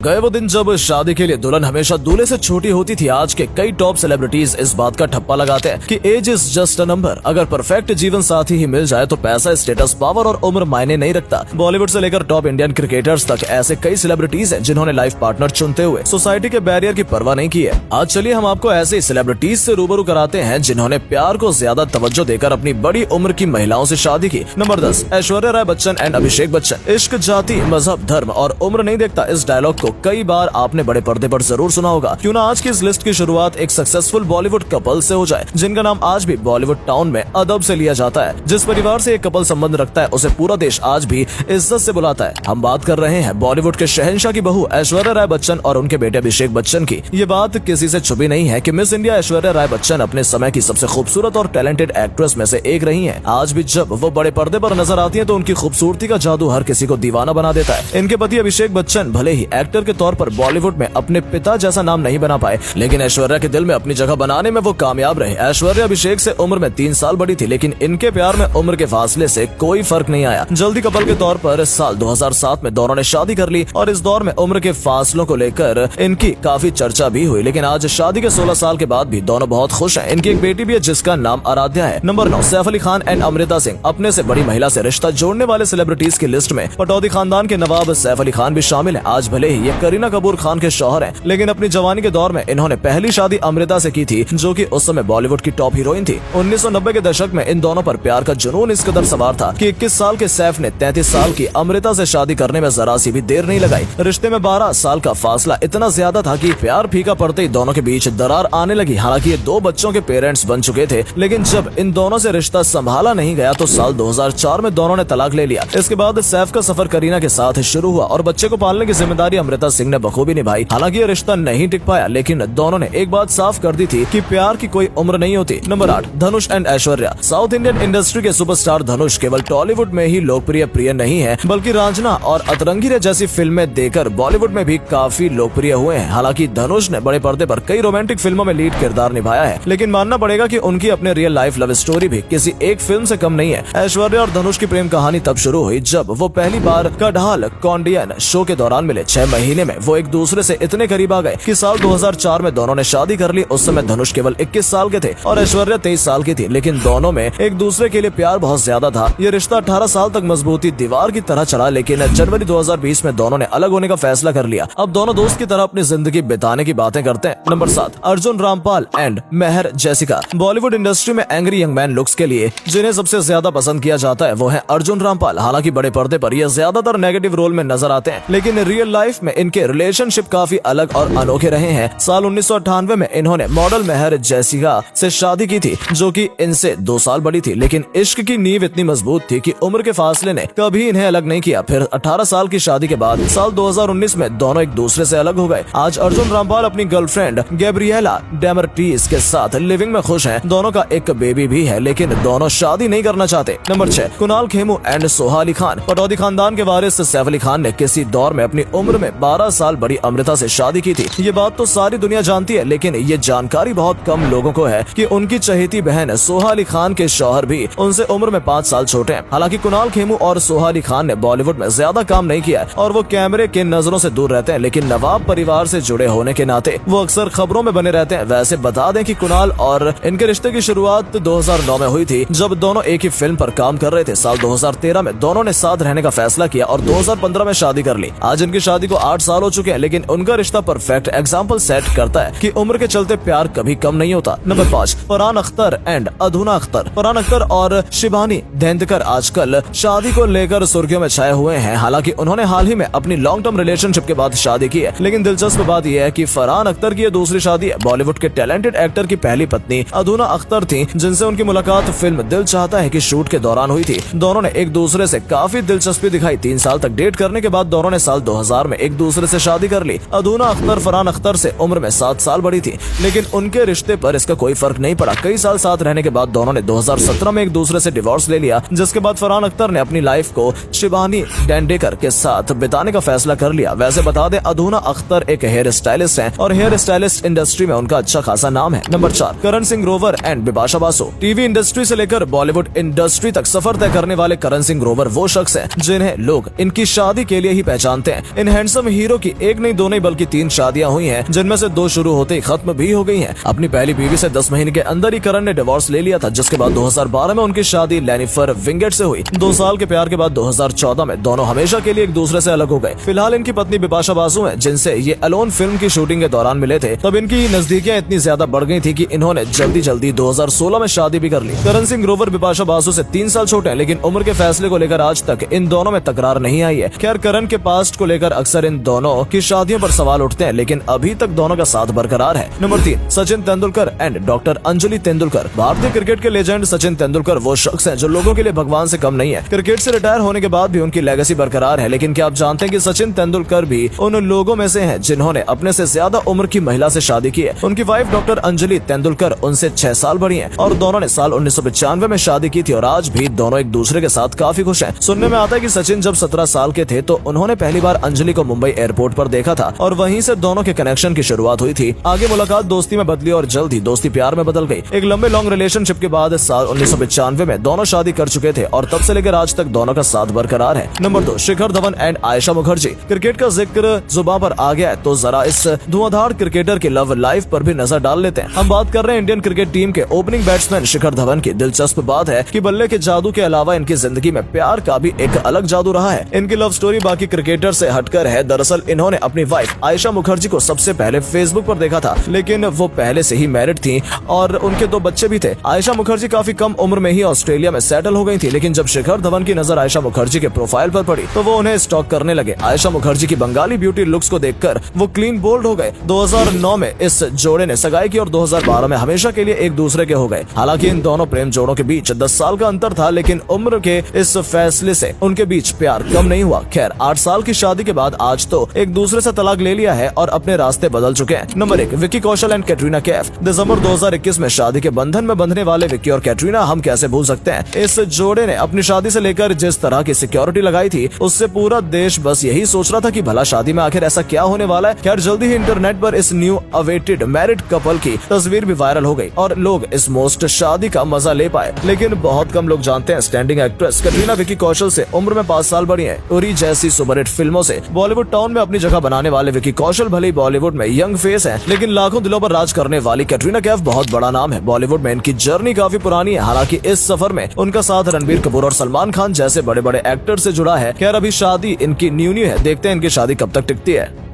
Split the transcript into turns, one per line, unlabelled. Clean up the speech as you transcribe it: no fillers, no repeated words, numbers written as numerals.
गए वो दिन जब शादी के लिए दुल्हन हमेशा दूल्हे से छोटी होती थी। आज के कई टॉप सेलिब्रिटीज इस बात का ठप्पा लगाते हैं कि age is just a number. अगर परफेक्ट जीवन साथी ही मिल जाए तो पैसा, स्टेटस, पावर और उम्र मायने नहीं रखता। बॉलीवुड से लेकर टॉप इंडियन क्रिकेटर्स तक ऐसे कई सेलिब्रिटीज हैं जिन्होंने लाइफ पार्टनर चुनते हुए सोसाइटी के बैरियर की परवाह नहीं की है। आज चलिए हम आपको ऐसे सेलिब्रिटीज से रूबरू कराते हैं जिन्होंने प्यार को ज्यादा तवज्जो देकर अपनी बड़ी उम्र की महिलाओं से शादी की। Number 10, Aishwarya Rai Bachchan and Abhishek Bachchan. इश्क, जाति, मजहब, धर्म और उम्र नहीं देखता, इस डायलॉग को कई बार आपने बड़े पर्दे पर जरूर सुना होगा। क्यों ना आज की इस लिस्ट की शुरुआत एक सक्सेसफुल बॉलीवुड कपल से हो जाए जिनका नाम आज भी बॉलीवुड टाउन में अदब से लिया जाता है। जिस परिवार से एक कपल संबंध रखता है उसे पूरा देश आज भी इज्जत से बुलाता है। हम बात कर रहे हैं बॉलीवुड के शहंशाह की बहू ऐश्वर्या राय बच्चन और उनके बेटे अभिषेक बच्चन की। ये बात किसी से छुपी नहीं है कि मिस इंडिया ऐश्वर्या राय बच्चन अपने समय की सबसे खूबसूरत और टैलेंटेड एक्ट्रेस में से एक रही हैं। आज भी जब वो बड़े पर्दे पर नजर आती हैं तो उनकी खूबसूरती का जादू हर किसी को दीवाना बना देता है। इनके पति अभिषेक बच्चन भले ही एक्टर के तौर पर बॉलीवुड में अपने पिता जैसा नाम नहीं बना पाए, लेकिन ऐश्वर्या के दिल में अपनी जगह बनाने में वो कामयाब रहे। ऐश्वर्या अभिषेक से उम्र में 3 साल बड़ी थी, लेकिन इनके प्यार में उम्र के फासले से कोई फर्क नहीं आया। जल्दी कपल के तौर पर साल 2007 में दोनों ने शादी कर ली और इस दौर में उम्र के फासलों को लेकर इनकी काफी चर्चा भी हुई। लेकिन आज शादी के 16 साल के बाद भी दोनों बहुत खुश हैं। इनकी एक बेटी भी है जिसका नाम आराध्या है। Number 9, Saif Ali Khan and Amrita Singh. अपने से बड़ी महिला से रिश्ता जोड़ने वाले सेलिब्रिटीज की लिस्ट में पटौदी खानदान के नवाब सैफ अली खान भी शामिल है। आज भले ही ये करीना कपूर खान के शौहर हैं, लेकिन अपनी जवानी के दौर में इन्होंने पहली शादी अमृता से की थी, जो कि उस समय बॉलीवुड की टॉप हीरोइन थी। 1990 के दशक में इन दोनों पर प्यार का जुनून इस कदर सवार था कि 21 साल के सैफ ने 33 साल की अमृता से शादी करने में जरा सी भी देर नहीं लगाई। रिश्ते में 12 साल का फासला इतना ज्यादा था कि प्यार फीका पड़ते ही दोनों के बीच दरार आने लगी। हालांकि ये 2 बच्चों के पेरेंट्स बन चुके थे, लेकिन जब इन दोनों से रिश्ता संभाला नहीं गया तो साल 2004 में दोनों ने तलाक ले लिया। इसके बाद सैफ का सफर करीना के साथ शुरू हुआ और बच्चे को पालने की जिम्मेदारी अमृता सिंह ने बखूबी निभाई। हालांकि ये रिश्ता नहीं टिक पाया, लेकिन दोनों ने एक बात साफ कर दी थी कि प्यार की कोई उम्र नहीं होती। Number 8, Dhanush and Aishwarya. South Indian industry के सुपरस्टार धनुष केवल टॉलीवुड में ही लोकप्रिय प्रिय नहीं है, बल्कि रांझना और अतरंगी जैसी फिल्में देकर बॉलीवुड में भी काफी लोकप्रिय हुए हैं। हालांकि धनुष ने बड़े पर्दे पर कई रोमांटिक फिल्मों में लीड किरदार निभाया है, लेकिन मानना पड़ेगा कि उनकी अपने रियल लाइफ लव स्टोरी भी किसी एक फिल्म से कम नहीं है। ऐश्वर्या और धनुष की प्रेम कहानी तब शुरू हुई जब वो पहली बार कढ़ाल कॉन्डियन शो के दौरान मिले। 6 महीने में वो एक दूसरे से इतने करीब आ गए कि साल 2004 में दोनों ने शादी कर ली। उस समय धनुष केवल 21 साल के थे और ऐश्वर्या 23 साल की थी, लेकिन दोनों में एक दूसरे के लिए प्यार बहुत ज्यादा था। ये रिश्ता 18 साल तक मजबूती दीवार की तरह चला, लेकिन जनवरी 2020 में दोनों ने अलग होने का फैसला कर लिया। अब दोनों दोस्त की तरह अपनी जिंदगी बिताने की बातें करते हैं। Number 7, Arjun Rampal and Mehr Jessica. Bollywood industry में एंग्री यंग मैन लुक्स के लिए जिन्हें सबसे ज्यादा पसंद किया जाता है वो है अर्जुन रामपाल। हालांकि बड़े पर्दे पर ये ज्यादातर नेगेटिव रोल में नजर आते हैं, लेकिन रियल लाइफ में इनके रिलेशनशिप काफी अलग और अनोखे रहे हैं। साल 1998 में इन्होंने मॉडल मेहर जेसिका से शादी की थी, जो कि इनसे 2 साल बड़ी थी, लेकिन इश्क की नींव इतनी मजबूत थी कि उम्र के फासले ने कभी इन्हें अलग नहीं किया। फिर 18 साल की शादी के बाद साल 2019 में दोनों एक दूसरे से अलग हो गए। आज अर्जुन रामपाल अपनी गर्लफ्रेंड गैब्रिएला डेमर्टीज के साथ लिविंग में खुश हैं। दोनों का एक बेबी भी है, लेकिन दोनों शादी नहीं करना चाहते। Number 6, Kunal Khemu and Soha Ali Khan. पटौदी खानदान के वारिस सैफ अली खान ने किसी दौर में अपनी उम्र में 12 साल बड़ी अमृता से शादी की थी। ये बात तो सारी दुनिया जानती है, लेकिन ये जानकारी बहुत कम लोगों को है कि उनकी चहेती बहन सोहा अली खान के शौहर भी उनसे उम्र में 5 साल छोटे हैं। हालांकि कुणाल खेमू और सोहा अली खान ने बॉलीवुड में ज्यादा काम नहीं किया और वो कैमरे के नजरों से दूर रहते हैं, लेकिन नवाब परिवार से जुड़े होने के नाते वो अक्सर खबरों में बने रहते हैं। वैसे बता दें कि कुणाल और इनके रिश्ते की शुरुआत 2009 में हुई थी, जब दोनों एक ही फिल्म पर काम कर रहे थे। साल 2013 में दोनों ने साथ रहने का फैसला किया और 2015 में शादी कर ली। आज इनकी शादी को 8 साल हो चुके हैं, लेकिन उनका रिश्ता परफेक्ट एग्जाम्पल सेट करता है कि उम्र के चलते प्यार कभी कम नहीं होता। Number 5, Farhan Akhtar and Adhuna Akhtar. फरहान अख्तर और शिबानी धेंधकर आजकल शादी को लेकर सुर्खियों में छाए हुए हैं। हालांकि उन्होंने हाल ही में अपनी लॉन्ग टर्म रिलेशनशिप के बाद शादी की है, लेकिन दिलचस्प बात यह है कि फरहान अख्तर की दूसरी शादी है। बॉलीवुड के टैलेंटेड एक्टर की पहली पत्नी अधूना अख्तर थी, जिनसे उनकी मुलाकात फिल्म दिल चाहता है की शूट के दौरान हुई थी। दोनों ने एक दूसरे से काफी दिलचस्पी दिखाई। 3 साल तक डेट करने के बाद दोनों ने साल 2000 में एक दूसरे से शादी कर ली। अधूना अख्तर फरहान अख्तर से उम्र में 7 साल बड़ी थी, लेकिन उनके रिश्ते पर इसका कोई फर्क नहीं पड़ा। कई साल साथ रहने के बाद दोनों ने 2017 में एक दूसरे से डिवोर्स ले लिया, जिसके बाद फरहान अख्तर ने अपनी लाइफ को शिबानी डेंडेकर के साथ बिताने का फैसला कर लिया। वैसे बता दें, अधूना अख्तर एक हेयर स्टाइलिस्ट हैं और हेयर स्टाइलिस्ट इंडस्ट्री में उनका अच्छा खासा नाम है। Number 4, Karan Singh Grover and Bipasha Basu. TV industry से लेकर बॉलीवुड इंडस्ट्री तक सफर तय करने वाले करण सिंह ग्रोवर वो शख्स हैं जिन्हें लोग इनकी शादी के लिए ही पहचानते हैं। इन हैंडसम हीरो की एक नहीं दो नहीं बल्कि 3 शादियां हुई हैं, जिनमें से 2 शुरू होते ही खत्म भी हो गई हैं। अपनी पहली बीवी से 10 महीने के अंदर ही करण ने डिवोर्स ले लिया था, जिसके बाद 2012 में उनकी शादी लेनिफर विंगेट से हुई। 2 साल के प्यार के बाद 2014 में दोनों हमेशा के लिए एक दूसरे से अलग हो गए। फिलहाल इनकी पत्नी बिपाशा बासु है, जिनसे ये अलोन फिल्म की शूटिंग के दौरान मिले थे। तब इनकी नजदीकियां इतनी ज्यादा बढ़ गई थी कि इन्होंने जल्दी 2016 में शादी भी कर ली। करण सिंह ग्रोवर बिपाशा बासु से 3 साल छोटे हैं, लेकिन उम्र के फैसले को लेकर आज तक इन दोनों में तकरार नहीं आई है। खैर, करण के पास्ट को लेकर अक्सर इन दोनों की शादियों पर सवाल उठते हैं, लेकिन अभी तक दोनों का साथ बरकरार है। Number 3, Sachin Tendulkar and doctor Anjali Tendulkar. भारतीय क्रिकेट के लेजेंड सचिन तेंदुलकर वो शख्स हैं जो लोगों के लिए भगवान से कम नहीं है। क्रिकेट से रिटायर होने के बाद भी उनकी लेगेसी बरकरार है, लेकिन क्या आप जानते हैं कि सचिन तेंदुलकर भी उन लोगों में से हैं जिन्होंने अपने से ज्यादा उम्र की महिला से शादी की है। उनकी वाइफ डॉक्टर अंजलि तेंदुलकर उनसे 6 साल बड़ी हैं और दोनों ने साल 1995 में शादी की थी और आज भी दोनों एक दूसरे के साथ काफी खुश हैं। सुनने में आता है कि सचिन जब 17 साल के थे तो उन्होंने पहली बार अंजलि को मुंबई एयरपोर्ट पर देखा था और वहीं से दोनों के कनेक्शन की शुरुआत हुई थी। आगे मुलाकात दोस्ती में बदली और जल्द ही दोस्ती प्यार में बदल गई। एक लंबे लॉन्ग रिलेशनशिप के बाद साल 1995 में दोनों शादी कर चुके थे और तब से लेकर आज तक दोनों का साथ बरकरार है। Number 2, Shikhar Dhawan and Ayesha Mukherjee. Cricket का जिक्र जुबान पर आ गया है तो जरा इस धुआंधार क्रिकेटर की लव लाइफ पर भी नजर डाल लेते हैं। हम बात कर रहे हैं इंडियन क्रिकेट टीम के ओपनिंग बैट्समैन शिखर धवन की। दिलचस्प बात है कि बल्ले के जादू के अलावा इनकी जिंदगी में प्यार का भी एक अलग जादू रहा है। इनकी लव स्टोरी बाकी क्रिकेटर से हटकर है। दरअसल इन्होंने अपनी वाइफ आयशा मुखर्जी को सबसे पहले फेसबुक पर देखा था, लेकिन वो पहले से ही मैरिड थी और उनके 2 बच्चे भी थे। आयशा मुखर्जी काफी कम उम्र में ही ऑस्ट्रेलिया में सेटल हो गई थी, लेकिन जब शिखर धवन की नजर आयशा मुखर्जी के प्रोफाइल पर पड़ी तो वो उन्हें स्टॉक करने लगे। आयशा मुखर्जी की बंगाली ब्यूटी लुक्स को देखकर वो क्लीन बोल्ड हो गए। 2009 में इस जोड़े ने सगाई की और 2012 में हमेशा के लिए एक दूसरे के हो गए। हालांकि इन दोनों प्रेम जोड़ों के बीच 10 साल का अंतर था, लेकिन उम्र के इस फैसले से उनके बीच प्यार कम नहीं हुआ। खैर, 8 साल की शादी के बाद आज तो एक दूसरे से तलाक ले लिया है और अपने रास्ते बदल चुके हैं। Number 1, Vicky Kaushal and Katrina Kaif. दिसंबर 2021 में शादी के बंधन में बंधने वाले विक्की और कैटरीना हम कैसे भूल सकते हैं। इस जोड़े ने अपनी शादी से लेकर जिस तरह की सिक्योरिटी लगाई थी, उससे पूरा देश बस यही सोच रहा था कि भला शादी में आखिर ऐसा क्या होने वाला है। खैर, जल्दी ही इंटरनेट पर इस न्यू अवेटेड मैरिड कपल की तस्वीर भी वायरल हो गई और लोग इस मोस्ट शादी का मजा ले पाए। लेकिन बहुत कम लोग जानते हैं स्टैंडिंग एक्ट्रेस कैटरीना विक्की कौशल से उम्र में 5 साल बड़ी है। उरी जैसी सुपरहिट फिल्मों से बॉलीवुड टाउन में अपनी जगह बनाने वाले विक्की कौशल भले ही बॉलीवुड में यंग फेस है, लेकिन लाखों दिलों पर राज करने वाली कैटरीना कैफ बहुत बड़ा नाम है। बॉलीवुड में इनकी जर्नी काफी पुरानी है। हालांकि इस सफर में उनका साथ रणबीर कपूर और सलमान खान जैसे बड़े बड़े एक्टर से जुड़ा है। खैर, अभी शादी इनकी न्यू है। देखते हैं इनकी शादी कब तक टिकती है।